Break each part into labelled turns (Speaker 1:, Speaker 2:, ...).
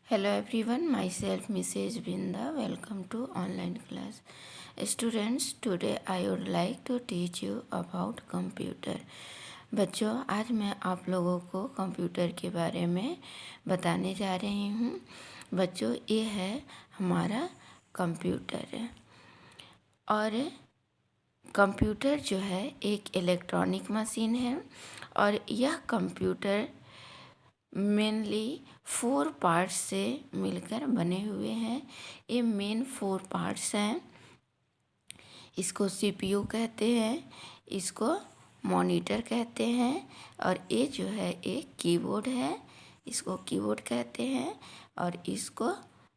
Speaker 1: Hello everyone, myself Mrs. Binda. Welcome to online class. Students, today I would like to teach you about computer. बच्चों, आज मैं आप लोगों को computer के बारे में बताने जा रही हूँ। बच्चों, ये है हमारा कंप्यूटर और कंप्यूटर जो है एक इलेक्ट्रॉनिक मशीन है और यह कंप्यूटर मेनली 4 पार्ट्स से मिलकर बने हुए हैं। ये मेन 4 पार्ट्स हैं। इसको सीपीयू कहते हैं, इसको मॉनिटर कहते हैं और ये जो है एक कीबोर्ड है, इसको कीबोर्ड कहते हैं और इसको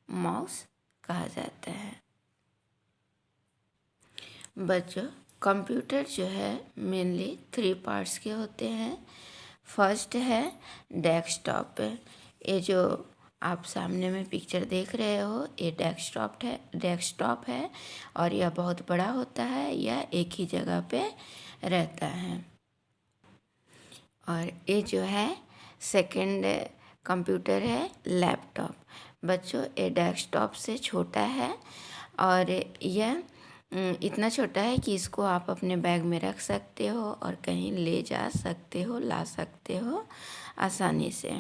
Speaker 1: माउस कहा जाता है। बच्चों, कंप्यूटर जो है मेनली 3 पार्ट्स के होते हैं। फर्स्ट है डेस्कटॉप। ये जो आप सामने में पिक्चर देख रहे हो, ये डेस्कटॉप है और यह बहुत बड़ा होता है, यह एक ही जगह पे रहता है। और ये जो है सेकंड कंप्यूटर है लैपटॉप। बच्चों, ये डेस्कटॉप से छोटा है और यह इतना छोटा है कि इसको आप अपने बैग में रख सकते हो और कहीं ले जा सकते हो, ला सकते हो आसानी से।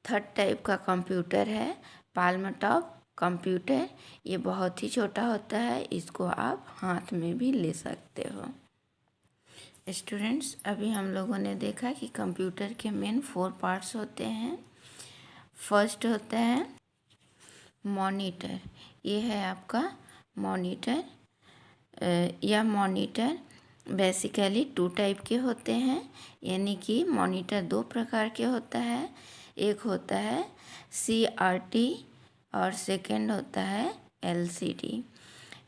Speaker 1: थर्ड टाइप का कंप्यूटर है पाल्म टॉप कंप्यूटर। ये बहुत ही छोटा होता है, इसको आप हाथ में भी ले सकते हो। स्टूडेंट्स, अभी हम लोगों ने देखा कि कंप्यूटर के मेन 4 पार्ट्स होते हैं। फर्स्ट होता है मॉनिटर। ये है आपका मॉनिटर। यह मॉनिटर बेसिकली 2 टाइप के होते हैं, यानी कि मॉनिटर 2 प्रकार के होता है। एक होता है CRT और सेकंड होता है LCD।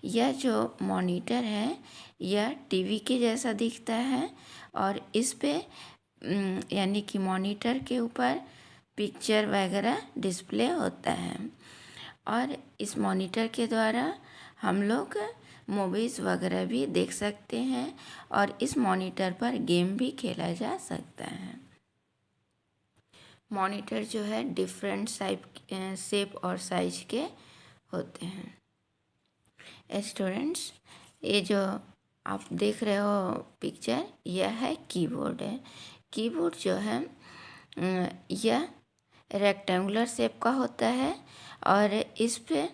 Speaker 1: यह जो मॉनिटर है यह टीवी के जैसा दिखता है और इस पे यानी कि मॉनिटर के ऊपर पिक्चर वगैरह डिस्प्ले होता है और इस मॉनिटर के द्वारा हम लोग मूवीज़ वगैरह भी देख सकते हैं और इस मॉनिटर पर गेम भी खेला जा सकता है। मॉनिटर जो है डिफरेंट शेप और साइज के होते हैं। स्टूडेंट्स, ये जो आप देख रहे हो पिक्चर, यह है कीबोर्ड है। कीबोर्ड जो है यह रेक्टेंगुलर शेप का होता है और इस पे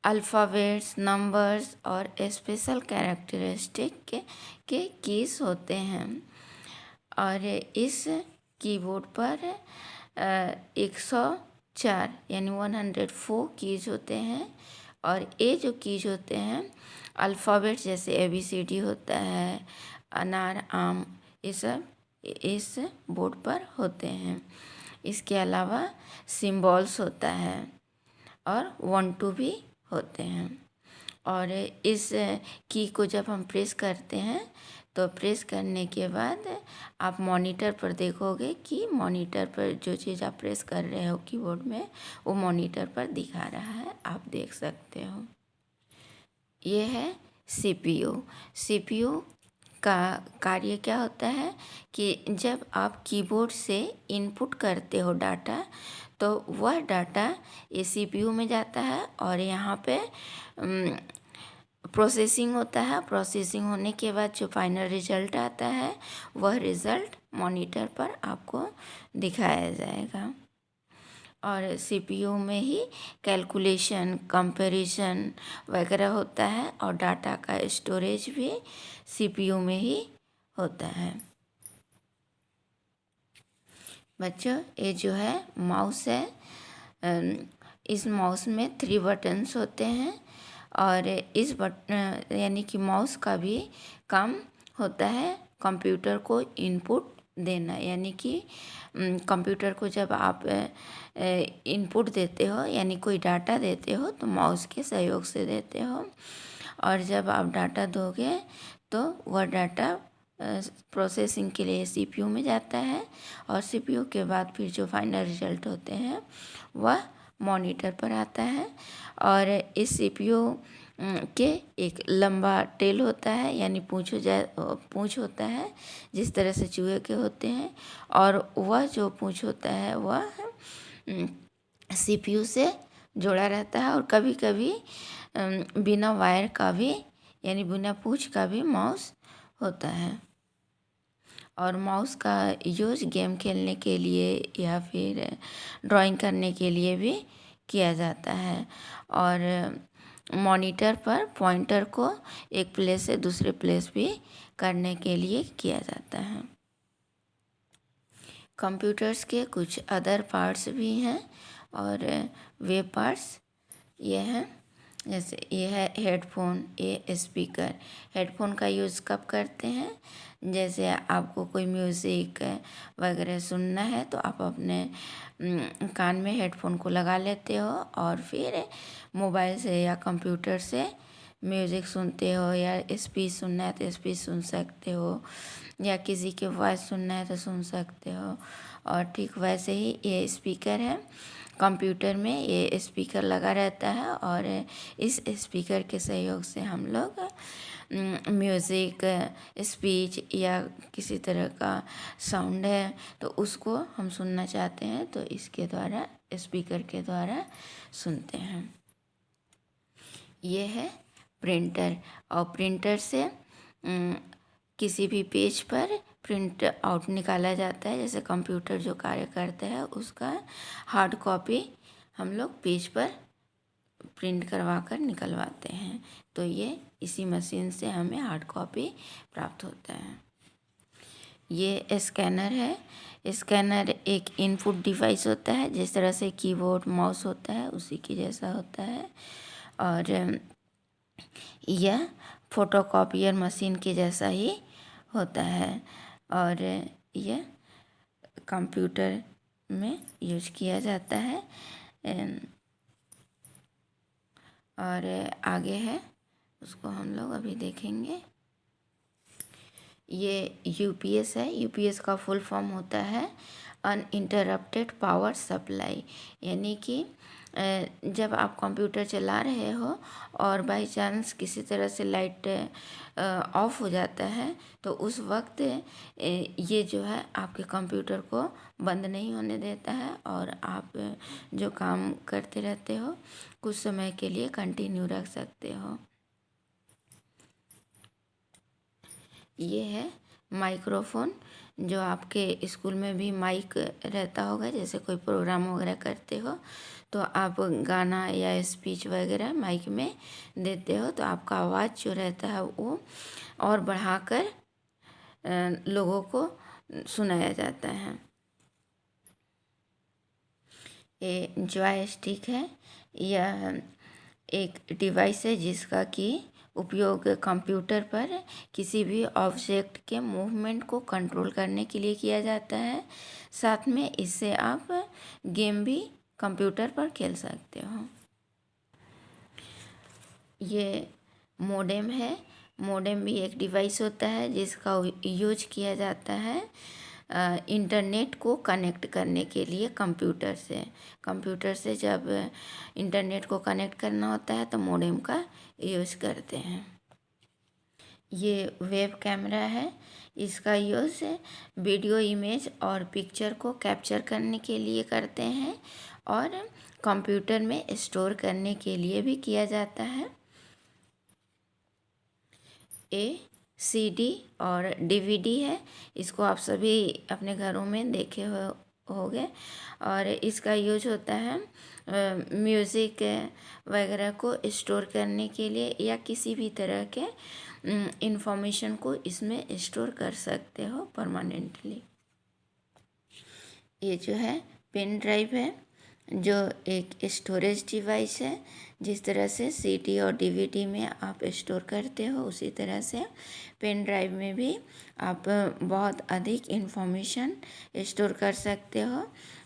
Speaker 1: अल्फ़ाबेट्स, नंबर्स और स्पेशल कैरेक्टरिस्टिक के कीज होते हैं और इस कीबोर्ड पर 104 यानी 104 कीज होते हैं और ये जो कीज होते हैं अल्फ़ाबेट जैसे ABCD होता है, अनार, आम, ये सब इस बोर्ड पर होते हैं। इसके अलावा सिम्बॉल्स होता है और 1 2 भी होते हैं और इस की को जब हम प्रेस करते हैं तो प्रेस करने के बाद आप मॉनिटर पर देखोगे कि मॉनिटर पर जो चीज़ आप प्रेस कर रहे हो कीबोर्ड में वो मॉनिटर पर दिखा रहा है, आप देख सकते हो। ये है CPU। CPU का कार्य क्या होता है कि जब आप कीबोर्ड से इनपुट करते हो डाटा तो वह डाटा ये CPU में जाता है और यहाँ पे प्रोसेसिंग होता है। प्रोसेसिंग होने के बाद जो फाइनल रिजल्ट आता है वह रिज़ल्ट मॉनिटर पर आपको दिखाया जाएगा और CPU में ही कैलकुलेशन, कंपैरिजन वगैरह होता है और डाटा का स्टोरेज भी CPU में ही होता है। बच्चों, ये जो है माउस है, इस माउस में 3 बटन्स होते हैं और इस यानी कि माउस का भी काम होता है कंप्यूटर को इनपुट देना, यानी कि कंप्यूटर को जब आप इनपुट देते हो यानी कोई डाटा देते हो तो माउस के सहयोग से देते हो और जब आप डाटा दोगे तो वह डाटा प्रोसेसिंग के लिए CPU में जाता है और CPU के बाद फिर जो फाइनल रिजल्ट होते हैं वह मॉनिटर पर आता है और इस CPU के एक लंबा टेल होता है यानी पूँछ होता है जिस तरह से चूहे के होते हैं और वह जो पूँछ होता है वह सीपीयू से जोड़ा रहता है, और कभी कभी बिना वायर का भी यानी बिना पूंछ का भी माउस होता है। और माउस का यूज गेम खेलने के लिए या फिर ड्राइंग करने के लिए भी किया जाता है। और मॉनिटर पर पॉइंटर को एक प्लेस से दूसरे प्लेस भी करने के लिए किया जाता है। कंप्यूटर्स के कुछ अदर पार्ट्स भी हैं, और वे पार्ट्स ये हैं, जैसे ये है हेडफोन, ये स्पीकर। हेडफोन का यूज़ कब करते हैं? जैसे आपको कोई म्यूज़िक वगैरह सुनना है तो आप अपने कान में हेडफोन को लगा लेते हो, और फिर मोबाइल से या कंप्यूटर से म्यूज़िक सुनते हो, या स्पीच सुनना है तो स्पीच सुन सकते हो, या किसी की वॉइस सुनना है तो सुन सकते हो। और ठीक वैसे ही ये स्पीकर है, कंप्यूटर में ये स्पीकर लगा रहता है, और इस स्पीकर के सहयोग से हम लोग म्यूज़िक, स्पीच या किसी तरह का साउंड है तो उसको हम सुनना चाहते हैं तो इसके द्वारा, स्पीकर के द्वारा सुनते हैं। ये है प्रिंटर, और प्रिंटर से किसी भी पेज पर प्रिंट आउट निकाला जाता है। जैसे कंप्यूटर जो कार्य करता है उसका हार्ड कॉपी हम लोग पेज पर प्रिंट करवा कर निकलवाते हैं, तो ये इसी मशीन से हमें हार्ड कॉपी प्राप्त होता है। ये स्कैनर है। स्कैनर एक इनपुट डिवाइस होता है, जिस तरह से कीबोर्ड माउस होता है उसी की जैसा होता है, और यह फोटोकॉपियर मशीन के जैसा ही होता है, और यह कंप्यूटर में यूज किया जाता है। और आगे है उसको हम लोग अभी देखेंगे। ये यूपीएस है। यूपीएस का फुल फॉर्म होता है अनइंटरप्टेड पावर सप्लाई, यानी कि जब आप कंप्यूटर चला रहे हो और बाई चांस किसी तरह से लाइट ऑफ हो जाता है तो उस वक्त ये जो है आपके कंप्यूटर को बंद नहीं होने देता है, और आप जो काम करते रहते हो कुछ समय के लिए कंटिन्यू रख सकते हो। ये है माइक्रोफोन, जो आपके स्कूल में भी माइक रहता होगा, जैसे कोई प्रोग्राम वगैरह करते हो तो आप गाना या स्पीच वगैरह माइक में देते हो तो आपका आवाज़ जो रहता है वो और बढ़ाकर लोगों को सुनाया जाता है। ये जॉयस्टिक है। यह एक डिवाइस है जिसका कि उपयोग कंप्यूटर पर किसी भी ऑब्जेक्ट के मूवमेंट को कंट्रोल करने के लिए किया जाता है। साथ में इससे आप गेम भी कंप्यूटर पर खेल सकते हो। ये मोडेम है। मोडेम भी एक डिवाइस होता है जिसका यूज किया जाता है इंटरनेट को कनेक्ट करने के लिए कंप्यूटर से जब इंटरनेट को कनेक्ट करना होता है तो मोडेम का यूज करते हैं। ये वेब कैमरा है। इसका यूज़ वीडियो, इमेज और पिक्चर को कैप्चर करने के लिए करते हैं और कंप्यूटर में स्टोर करने के लिए भी किया जाता है। सीडी और डीवीडी है। इसको आप सभी अपने घरों में देखे होंगे, और इसका यूज होता है म्यूज़िक वगैरह को स्टोर करने के लिए, या किसी भी तरह के इंफॉर्मेशन को इसमें स्टोर कर सकते हो परमानेंटली। ये जो है पेन ड्राइव है, जो एक स्टोरेज डिवाइस है। जिस तरह से सीडी और डीवीडी में आप स्टोर करते हो उसी तरह से पेन ड्राइव में भी आप बहुत अधिक इंफॉर्मेशन स्टोर कर सकते हो।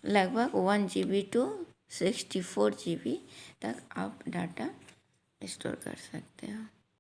Speaker 1: लगभग 1 GB टू 64 GB तक आप डाटा स्टोर कर सकते हो।